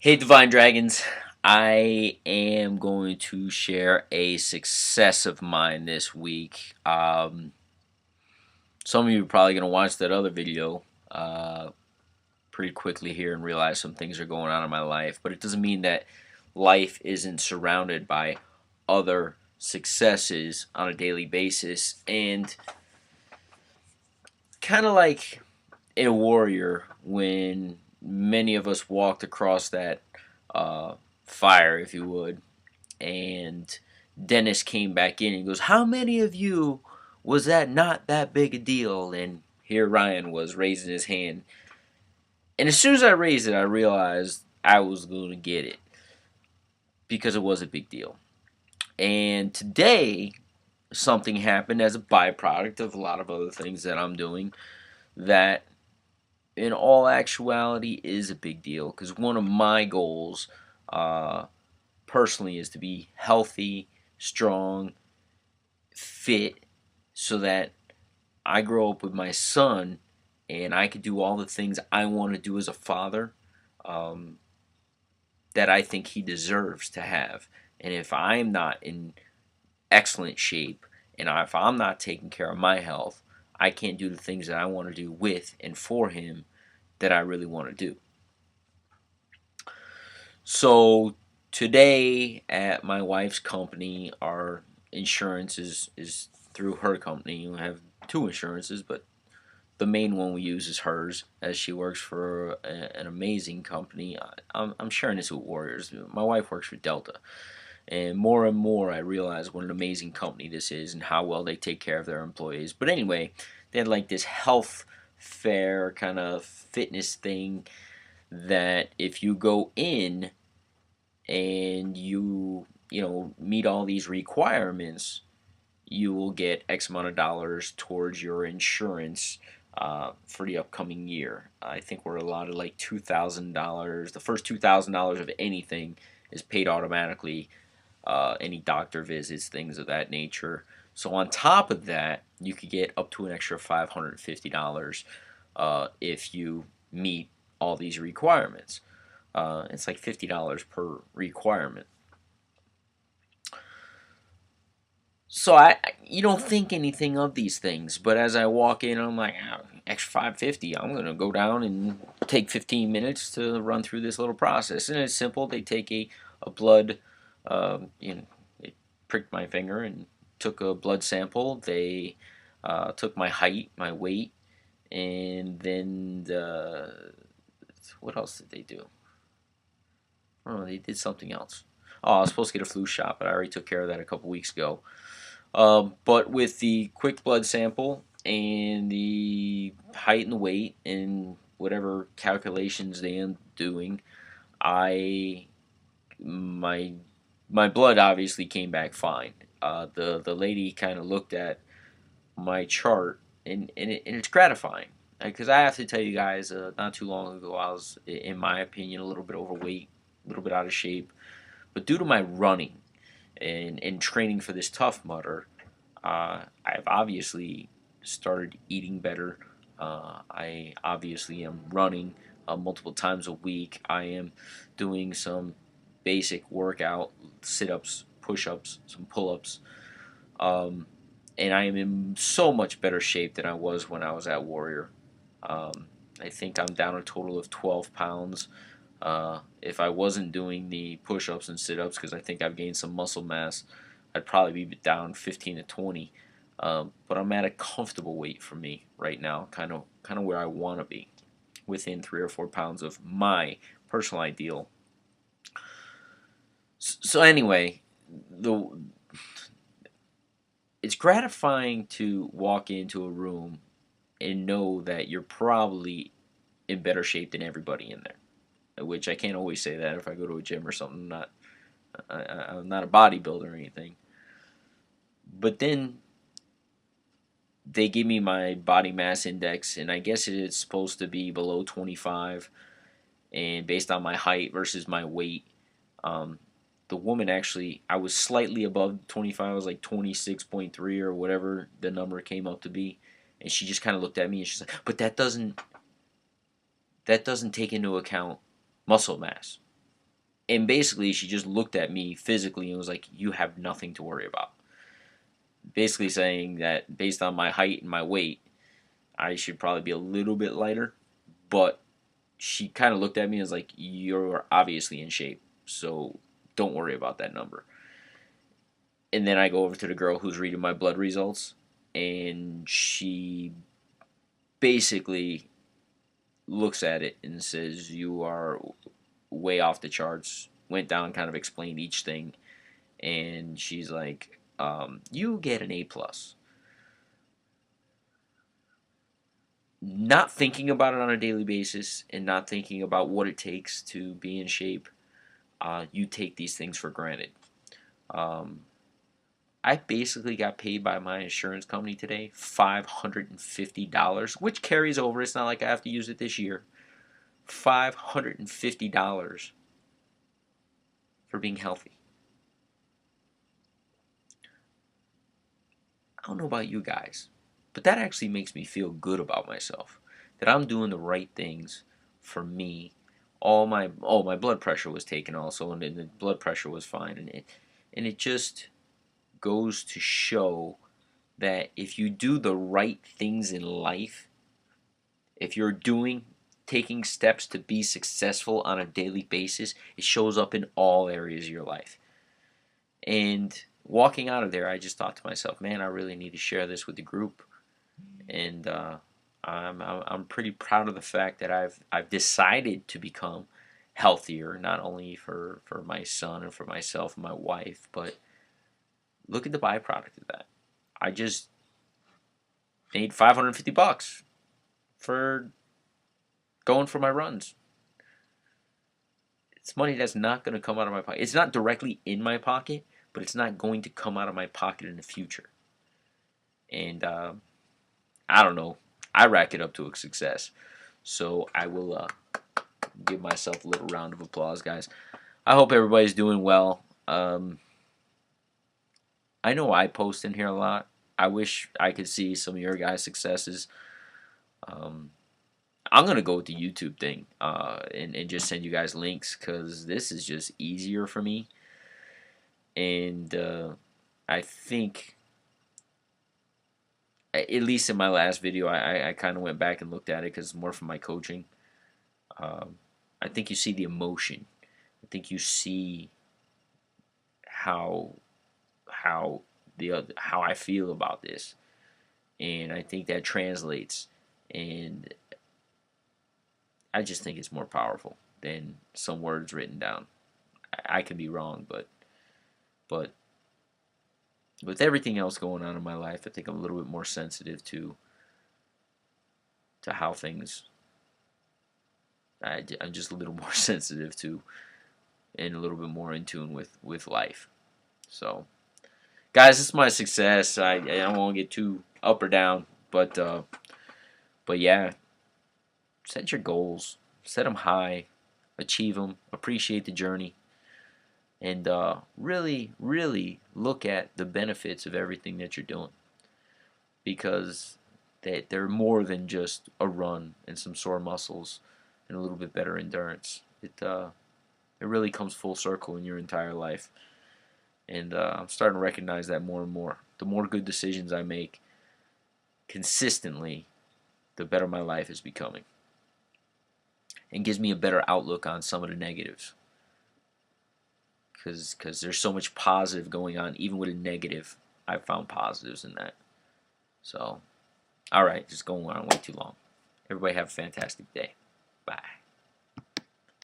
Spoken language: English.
Hey, Divine Dragons. I am going to share a success of mine this week. Some of you are probably going to watch that other video pretty quickly here and realize some things are going on in my life, but it doesn't mean that life isn't surrounded by other successes on a daily basis. And kind of like a warrior, when many of us walked across that fire, if you would, and Dennis came back in and goes, "How many of you was that not that big a deal?" And here Ryan was raising his hand. And as soon as I raised it, I realized I was going to get it because it was a big deal. And today, something happened as a byproduct of a lot of other things that I'm doing that, in all actuality, is a big deal. Because one of my goals, personally, is to be healthy, strong, fit, so that I grow up with my son and I could do all the things I want to do as a father, um, that I think he deserves to have. And if I'm not in excellent shape and if I'm not taking care of my health, I can't do the things that I want to do with and for him that I really want to do. So today at my wife's company, our insurance is through her company. We have two insurances, but the main one we use is hers, as she works for an amazing company. I'm sharing this with Warriors. My wife works for Delta, and more I realize what an amazing company this is and how well they take care of their employees. But anyway, they had like this health fair kind of fitness thing that if you go in and you meet all these requirements, you will get X amount of dollars towards your insurance for the upcoming year. I think we're allotted like $2,000. The first $2,000 of anything is paid automatically. Any doctor visits, things of that nature. So on top of that, you could get up to an extra $550 if you meet all these requirements. It's like $50 per requirement. So you don't think anything of these things, but as I walk in, I'm like, extra 550. I'm gonna go down and take 15 minutes to run through this little process, and it's simple. They take a blood, they pricked my finger and took a blood sample. They took my height, my weight, and then what else did they do? Oh, they did something else. Oh, I was supposed to get a flu shot, but I already took care of that a couple weeks ago. But with the quick blood sample and the height and the weight and whatever calculations they end doing, I my my blood obviously came back fine. The lady kind of looked at my chart, and it's gratifying because I have to tell you guys, not too long ago I was, in my opinion, a little bit overweight, a little bit out of shape, but due to my running and training for this Tough Mudder, I've obviously started eating better. I obviously am running multiple times a week. I am doing some basic workout, sit ups, push ups, some pull ups. Um, and I am in so much better shape than I was when I was at Warrior. Um, I think I'm down a total of 12 pounds. If I wasn't doing the push ups and sit ups, because I think I've gained some muscle mass, I'd probably be down 15 to 20. But I'm at a comfortable weight for me right now, kind of where I want to be, within 3 or 4 pounds of my personal ideal. So anyway, the it's gratifying to walk into a room and know that you're probably in better shape than everybody in there. Which I can't always say that if I go to a gym or something. I'm not a bodybuilder or anything. But then they give me my body mass index, and I guess it is supposed to be below 25. And based on my height versus my weight, um, the woman actually, I was slightly above 25. I was like 26.3 or whatever the number came up to be. And she just kind of looked at me and she's like, "But that doesn't take into account muscle mass." And basically, she just looked at me physically and was like, "You have nothing to worry about." Basically saying that based on my height and my weight, I should probably be a little bit lighter. But she kind of looked at me and was like, "You're obviously in shape, so don't worry about that number." And then I go over to the girl who's reading my blood results, and she basically looks at it and says, "You are way off the charts." Went down, kind of explained each thing, and she's like, "You get an A plus." Not thinking about it on a daily basis and not thinking about what it takes to be in shape, you take these things for granted. Um, I basically got paid by my insurance company today $550, which carries over. It's not like I have to use it this year. $550 for being healthy. I don't know about you guys, but that actually makes me feel good about myself. That I'm doing the right things for me. My blood pressure was taken also, and the blood pressure was fine, and it just goes to show that if you do the right things in life, if you're taking steps to be successful on a daily basis, it shows up in all areas of your life. And walking out of there, I just thought to myself, man, I really need to share this with the group. And I'm pretty proud of the fact that I've decided to become healthier, not only for my son and for myself and my wife, but look at the byproduct of that. I just made $550 for going for my runs. It's money that's not going to come out of my pocket. It's not directly in my pocket, but it's not going to come out of my pocket in the future. And I don't know. I rack it up to a success. So I will give myself a little round of applause, guys. I hope everybody's doing well. I know I post in here a lot. I wish I could see some of your guys' successes. Um, I'm gonna go with the YouTube thing and just send you guys links because this is just easier for me. And I think, at least in my last video, I kind of went back and looked at it because it's more from my coaching. Um, I think you see the emotion. I think you see how how I feel about this, and I think that translates. And I just think it's more powerful than some words written down. I could be wrong, but with everything else going on in my life, I think I'm a little bit more sensitive to how things. I'm just a little more sensitive to, and a little bit more in tune with life. So, guys, this is my success. I don't want to get too up or down, but yeah, set your goals, set them high, achieve them, appreciate the journey, and really, really look at the benefits of everything that you're doing, because they're more than just a run and some sore muscles and a little bit better endurance. It really comes full circle in your entire life, and I'm starting to recognize that more and more. The more good decisions I make consistently, the better my life is becoming, and gives me a better outlook on some of the negatives. Because there's so much positive going on, even with a negative, I've found positives in that. So, all right, just going on way too long. Everybody have a fantastic day. Bye.